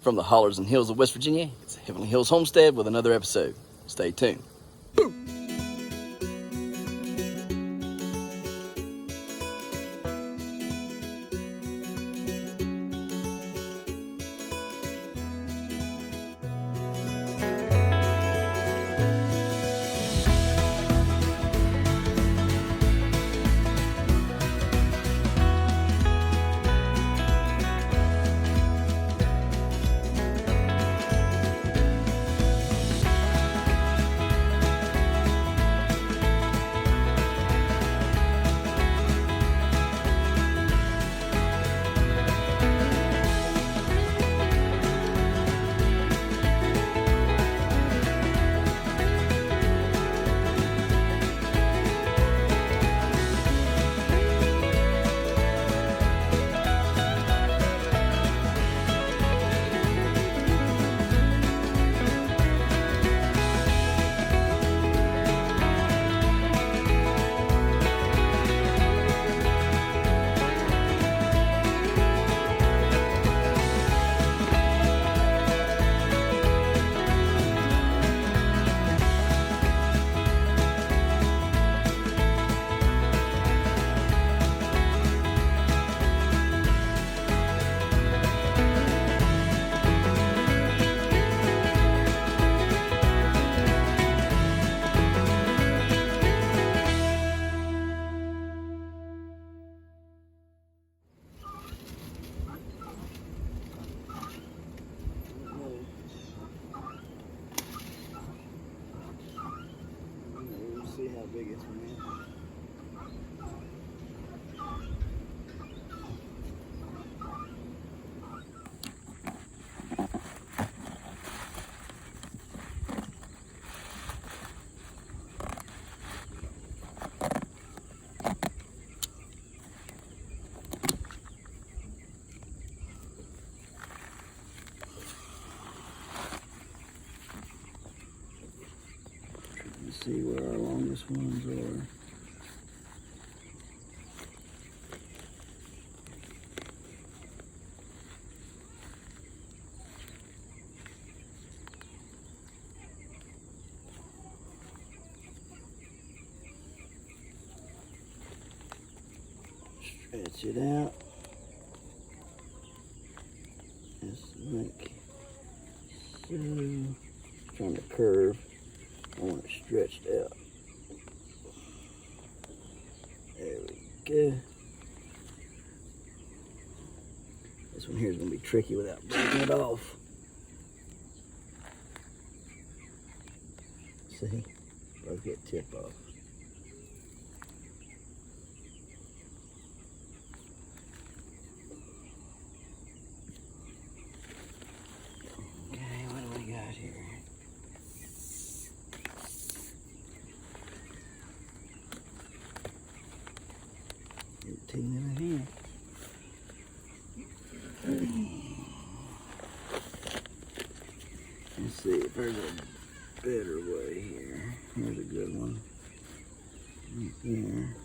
From the hollers and hills of West Virginia, it's Heavenly Hills Homestead with another episode. Stay tuned. See how big it's from here. Let's see where our longest ones are. Stretch it out. Just like so. Trying to curve. I want it stretched out. There we go. This one here is going to be tricky without breaking it off. See? Both get tip off. Okay, what do we got here? In a hand. Let's see if there's a better way here. Here's a good one. Right there.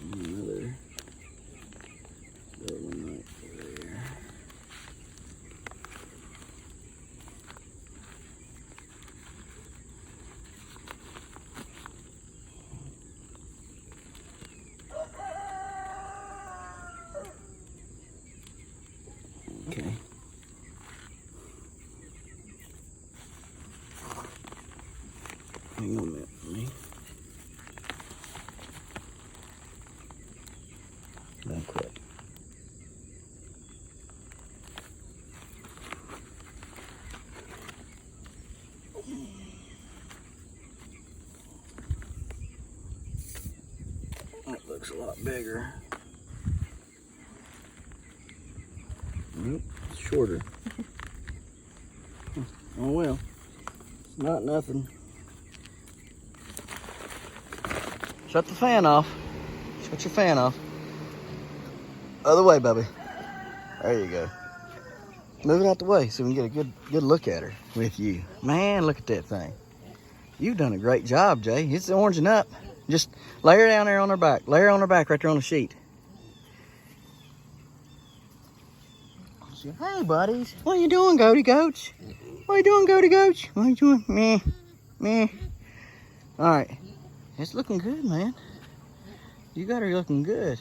Another good one right there. Okay. Hang on a minute for me. Don't quit. That looks a lot bigger. Nope, it's shorter. Oh well, it's not nothing. Shut the fan off. Shut your fan off. Other way, Bubby. There you go. Move it out the way so we can get a good look at her with you. Man, look at that thing. You've done a great job, Jay. It's oranging up. Just lay her down there on her back. Lay her on her back right there on the sheet. Hey, buddies. What you doing, goaty goats? What you doing, goaty goats? What you doing? Meh. Meh. All right. It's looking good, man. You got her looking good.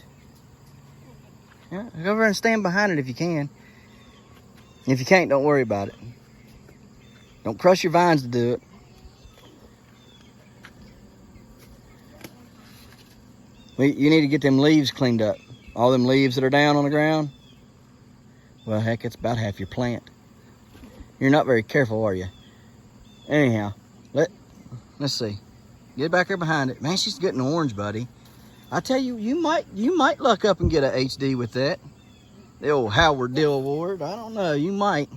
Yeah, go over and stand behind it if you can. If you can't, don't worry about it. Don't crush your vines to do it. You need to get them leaves cleaned up. All them leaves that are down on the ground. Well, heck, it's about half your plant. You're not very careful, are you? Anyhow, let's see. Get back here behind it. Man, she's getting orange, buddy. I tell you, you might luck up and get a HD with that. The old Howard Dill Award. I don't know. You might.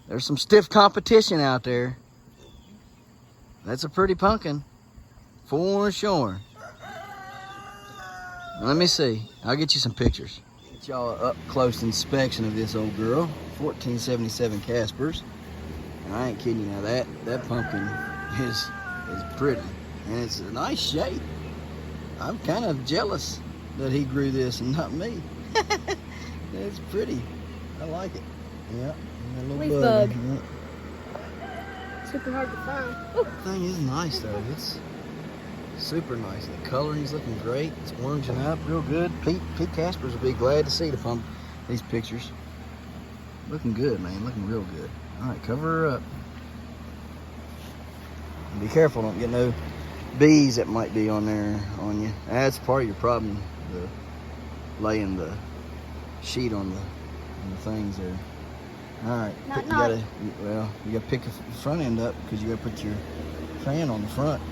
There's some stiff competition out there. That's a pretty pumpkin. For sure. Let me see. I'll get you some pictures. Get y'all an up close inspection of this old girl. 1477 Caspers. And I ain't kidding you. Now that pumpkin is pretty. And it's a nice shape. I'm kind of jealous that he grew this and not me. It's pretty. I like it. Yeah. Leaf bug. Yeah. Super hard to find. The thing is nice though. It's super nice. The coloring's looking great. It's oranging up real good. Pete Caspers will be glad to see these pictures. Looking good, man. Looking real good. All right, cover her up. And be careful, don't get no bees that might be on there on you. That's part of your problem. The laying the sheet on the things there. All right, you gotta pick the front end up because you gotta put your fan on the front.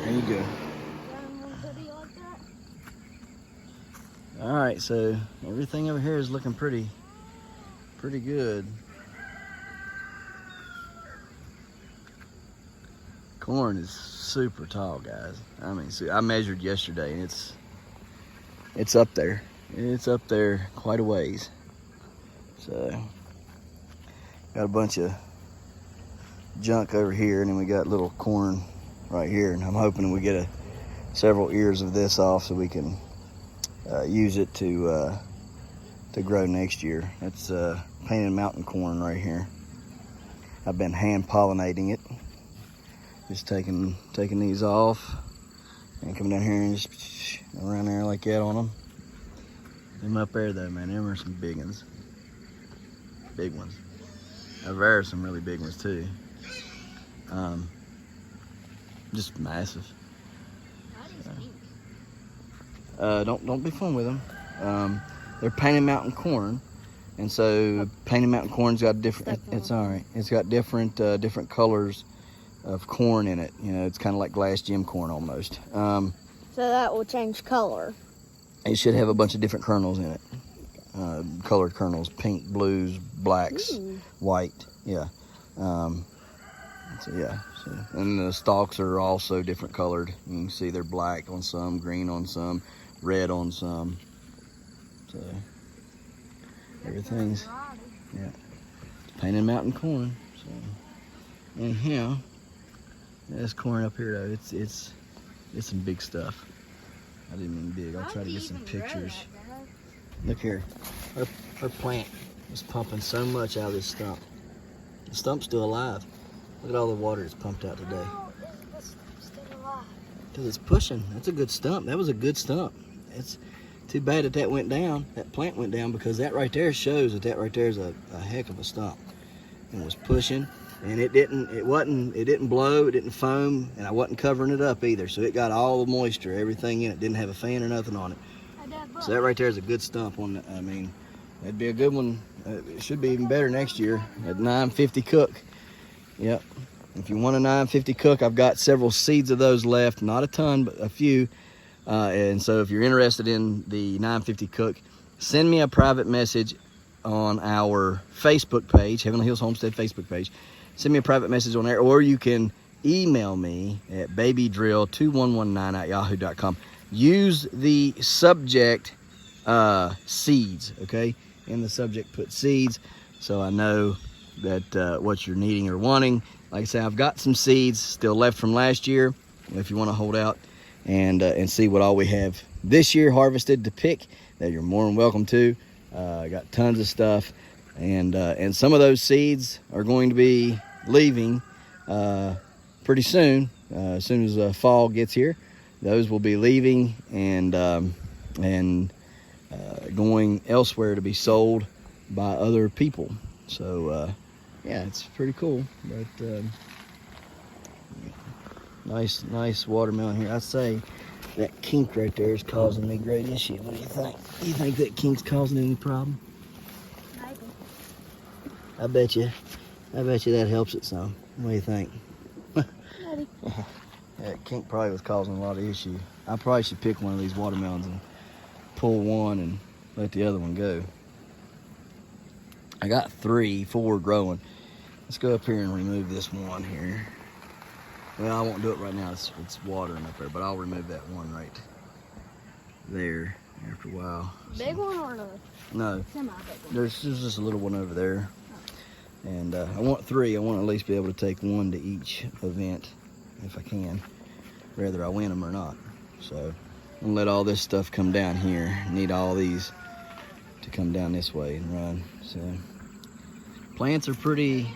There you go. All right, so everything over here is looking pretty good. Corn is super tall, guys. I mean, see, I measured yesterday, and it's up there. It's up there quite a ways. So, got a bunch of junk over here, and then we got little corn right here, and I'm hoping we get several ears of this off so we can use it to grow next year. That's painted mountain corn right here. I've been hand pollinating it, just taking these off and coming down here and just around there like that on them. Them up there though, man, them are some big ones. Big ones. There are some really big ones too. Just massive. Don't be fun with them. They're painted mountain corn, and so painted mountain corn's got different. It's all right. It's got different colors of corn in it. You know, it's kind of like glass gem corn almost. So that will change color. It should have a bunch of different kernels in it. Colored kernels: pink, blues, blacks, white. Yeah. So yeah. And the stalks are also different colored. You can see they're black on some, green on some, red on some. So everything's painted mountain corn. So anyhow, this corn up here though, it's some big stuff. I didn't mean big. I'll try to get some pictures. Look here, her plant was pumping so much out of this stump. The stump's still alive. Look at all the water it's pumped out today. Because it's pushing. That's a good stump. That was a good stump. It's too bad that went down. That plant went down, because that right there shows that right there is a heck of a stump. And it was pushing, and it didn't blow, it didn't foam, and I wasn't covering it up either. So it got all the moisture, everything in it. Didn't have a fan or nothing on it. So that right there is a good stump on. I mean, that'd be a good one. It should be even better next year at 950 cook. Yep. If you want a 950 cook, I've got several seeds of those left. Not a ton, but a few. And so if you're interested in the 950 cook, send me a private message on our Facebook page, Heavenly Hills Homestead Facebook page. Send me a private message on there, or you can email me at babydrill2119@yahoo.com. Use the subject seeds, okay? In the subject, put seeds, so I know that what you're needing or wanting. like I say, I've got some seeds still left from last year. If you want to hold out and see what all we have this year harvested to pick, that you're more than welcome to. I got tons of stuff, and some of those seeds are going to be leaving pretty soon. As soon as fall gets here, those will be leaving and going elsewhere to be sold by other people. So yeah, it's pretty cool. But nice watermelon here. I say that kink right there is causing me great issue. What do you think? Do you think that kink's causing any problem? Maybe. I bet you that helps it some. What do you think? Maybe. That kink probably was causing a lot of issue. I probably should pick one of these watermelons and pull one and let the other one go. I got 4 growing. Let's go up here and remove this one here. Well, I won't do it right now. It's watering up there, but I'll remove that one right there after a while. Big one or no? No. Semi big one. There's just a little one over there. And I want 3. I want to at least be able to take 1 to each event if I can, whether I win them or not. So I'm gonna let all this stuff come down here. I need all these to come down this way and run. So plants are pretty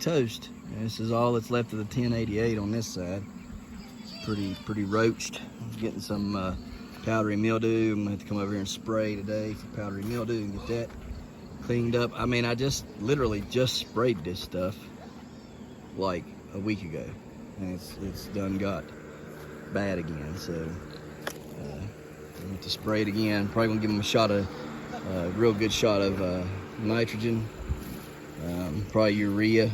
toast. This is all that's left of the 1088 on this side. Pretty roached. I'm getting some powdery mildew. I'm gonna have to come over here and spray today for powdery mildew and get that cleaned up. I mean, I literally just sprayed this stuff like a week ago, and it's done got bad again. So I have to spray it again. Probably gonna give them a shot of real good shot of nitrogen, probably urea,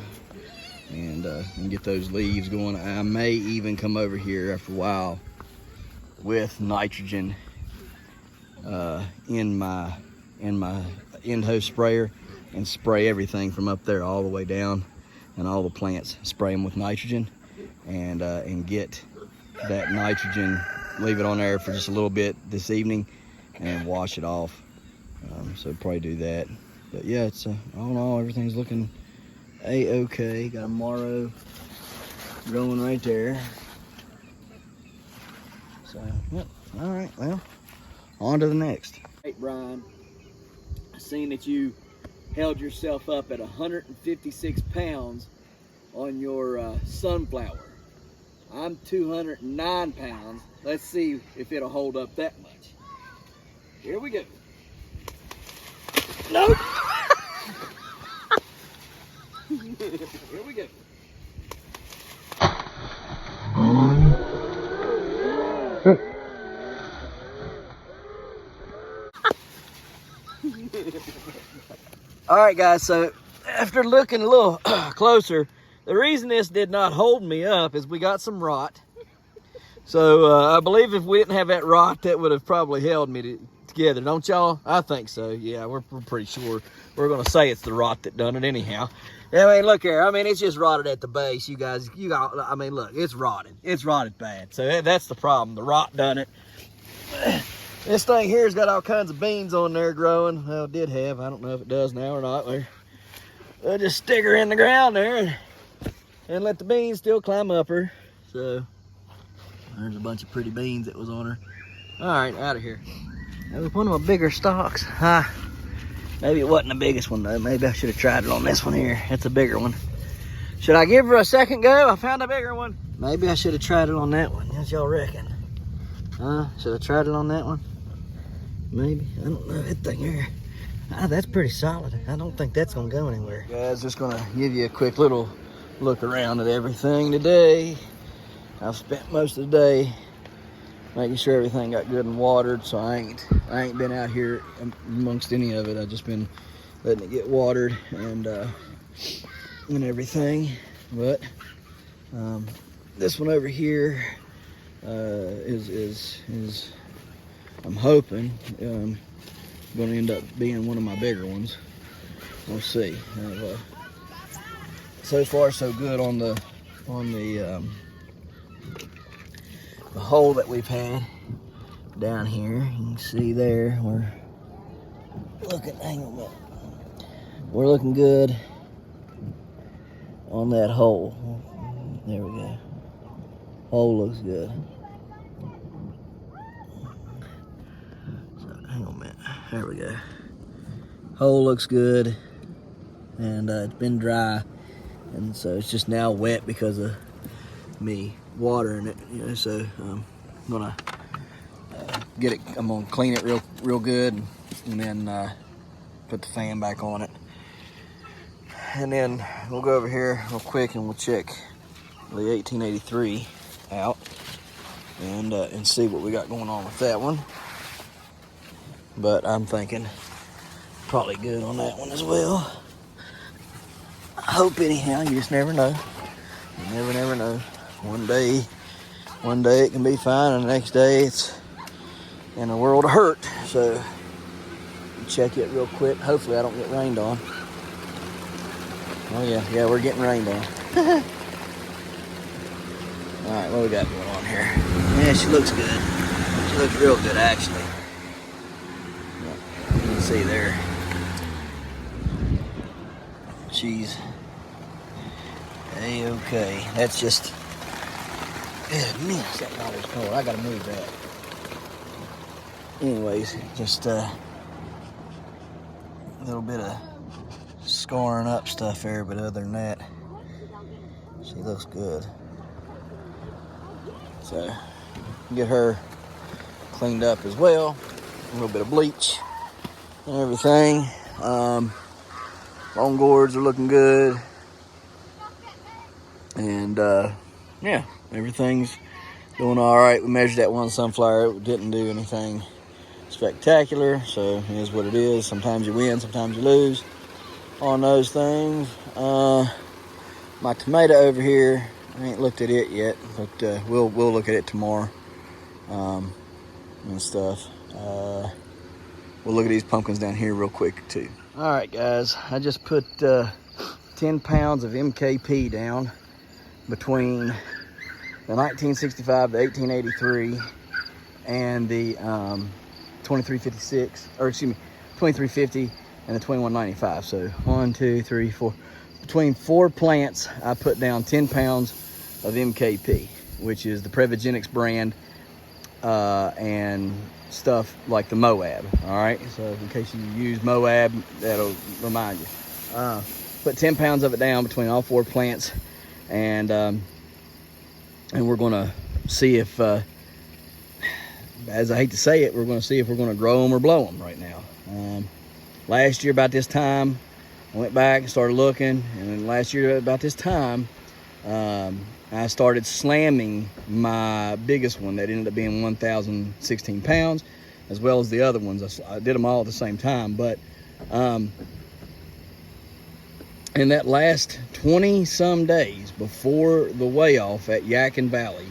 and get those leaves going. I may even come over here after a while with nitrogen in my end hose sprayer and spray everything from up there all the way down, and all the plants, spray them with nitrogen and get that nitrogen, leave it on there for just a little bit this evening and wash it off. So probably do that. But yeah, it's all in all, everything's looking a-okay. Got a marrow growing right there. So yep. All right, well, on to the next. Hey Brian, I seen that you held yourself up at 156 pounds on your sunflower. I'm 209 pounds. Let's see if it'll hold up that much. Here we go. Nope. Here we go. All right, guys, so after looking a little closer, the reason this did not hold me up is we got some rot. So I believe if we didn't have that rot, that would have probably held me together, don't y'all? I think so. Yeah, we're pretty sure. We're gonna say it's the rot that done it anyhow. I mean, look here. I mean, it's just rotted at the base. You guys, I mean, look, it's rotted. It's rotted bad. So that's the problem. The rot done it. This thing here's got all kinds of beans on there growing. Well, it did have. I don't know if it does now or not. We'll just stick her in the ground there and let the beans still climb up her. So there's a bunch of pretty beans that was on her. All right, out of here. That was one of my bigger stalks. Maybe it wasn't the biggest one though. Maybe I should have tried it on this one here. It's a bigger one. Should I give her a second go? I found a bigger one. Maybe I should have tried it on that one. What y'all reckon? Should I tried it on that one? Maybe. I don't know. That thing here. That's pretty solid. I don't think that's gonna go anywhere. Guys, just gonna give you a quick little look around at everything today. I've spent most of the day making sure everything got good and watered, so I ain't been out here amongst any of it. I've just been letting it get watered and everything. But this one over here is I'm hoping going to end up being one of my bigger ones. We'll see. So far so good on the hole that we've had down here. You can see there we're looking good on that hole. There we go. Hole looks good. So, hang on a minute. There we go. Hole looks good, and it's been dry, and so it's just now wet because of me watering it. You know, so I'm gonna get it. I'm gonna clean it real good, and then put the fan back on it, and then we'll go over here real quick and we'll check the 1883 out and see what we got going on with that one. But I'm thinking probably good on that one as well. I hope anyhow. You just never know. You never know. One day it can be fine, and the next day it's in a world of hurt. So check it real quick. Hopefully I don't get rained on. Oh yeah, we're getting rained on. All right, what we got going on here? Yeah, she looks good. She looks real good, actually. You can see there. She's A-okay. That's just, goodness, that water's cold. I gotta move that. Anyways, just a little bit of scoring up stuff there, but other than that, she looks good. So, get her cleaned up as well. A little bit of bleach and everything. Long gourds are looking good. And yeah, everything's doing all right. We measured that one sunflower. It didn't do anything spectacular, so it is what it is. Sometimes you win, sometimes you lose on those things. My tomato over here, I ain't looked at it yet, but we'll look at it tomorrow and stuff. We'll look at these pumpkins down here real quick too. All right, guys, I just put 10 pounds of MKP down between the 1965, the 1883, and the 2356, or excuse me, 2350 and the 2195. So 1, 2, 3, 4. Between 4 plants, I put down 10 pounds of MKP, which is the Prevogenics brand, and stuff like the Moab. All right, so in case you use Moab, that'll remind you. Put 10 pounds of it down between all 4 plants, and we're gonna see if, as I hate to say it, we're gonna see if we're gonna grow them or blow them right now. Last year about this time, I went back and started looking, and then last year about this time, I started slamming my biggest one that ended up being 1,016 pounds, as well as the other ones. I did them all at the same time, but in that last 20 some days before the weigh off at Yakin Valley,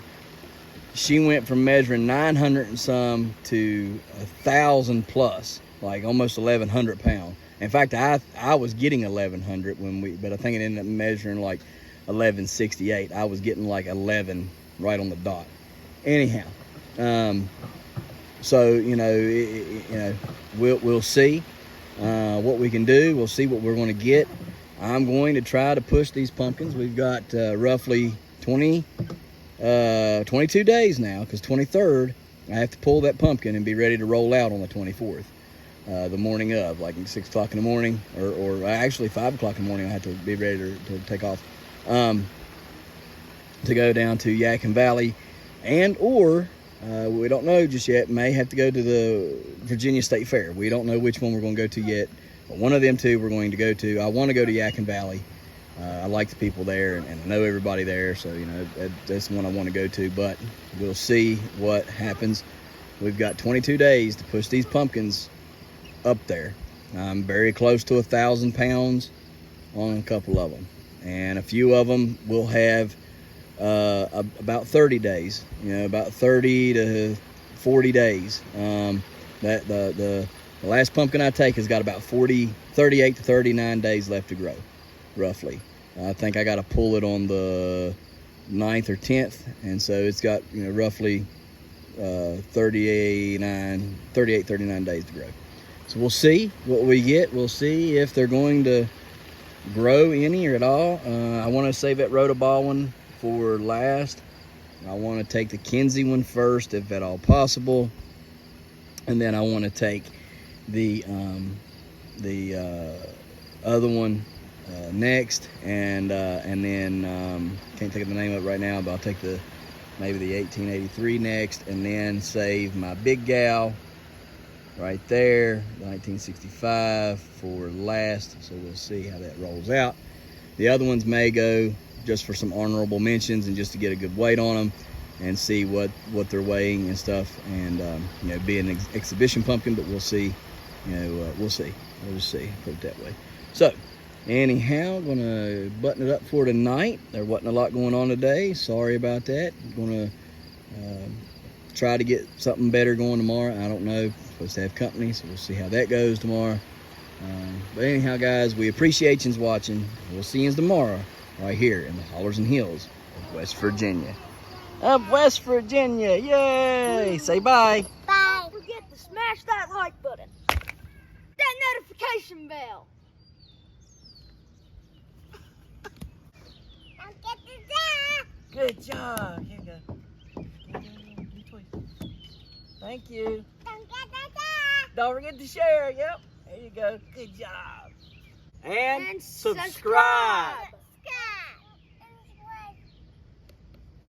she went from measuring 900 and some to 1,000 plus, like almost 1,100 pounds. In fact, I was getting 1,100 but I think it ended up measuring like 1168. I was getting like 11 right on the dot. Anyhow, so we'll see what we can do. We'll see what we're going to get. I'm going to try to push these pumpkins. We've got roughly 22 days now, because 23rd I have to pull that pumpkin and be ready to roll out on the 24th. The morning of, like 6 o'clock in the morning, or actually 5 o'clock in the morning, I have to be ready to take off to go down to Yakin Valley, or we don't know just yet, may have to go to the Virginia State Fair. We don't know which one we're going to go to yet, but one of them two we're going to go to. I want to go to Yakin Valley. I like the people there, and I know everybody there, so that's the one I want to go to, but we'll see what happens. We've got 22 days to push these pumpkins up there. I'm very close to 1,000 pounds on a couple of them, and a few of them will have about 30 days, about 30 to 40 days. That the last pumpkin I take has got about 38 to 39 days left to grow, roughly. I think I got to pull it on the 9th or 10th, and so it's got roughly 38, 39 days to grow. So we'll see what we get. We'll see if they're going to grow any or at all. I want to save that rotoball one for last. I want to take the Kinsey one first, if at all possible, and then I want to take the other one next, and then can't think of the name of it right now, but I'll take maybe the 1883 next, and then save my big gal right there, the 1965, for last. So we'll see how that rolls out. The other ones may go just for some honorable mentions and just to get a good weight on them and see what they're weighing and stuff, and you know, be an exhibition pumpkin, but we'll see. You know, we'll see. We'll just see, put it that way. So anyhow, gonna button it up for tonight. There wasn't a lot going on today, sorry about that. Gonna try to get something better going tomorrow. I don't know, supposed to have company, so we'll see how that goes tomorrow. But anyhow, guys, we appreciate you watching. We'll see you tomorrow right here in the hollers and hills of West Virginia. Of West Virginia, yay! Say bye. Bye. Don't forget to smash that like button. That notification bell. Don't get the Good job. Here you go. Thank you. Don't get the Don't forget to share. Yep. There you go. Good job. And subscribe. subscribe.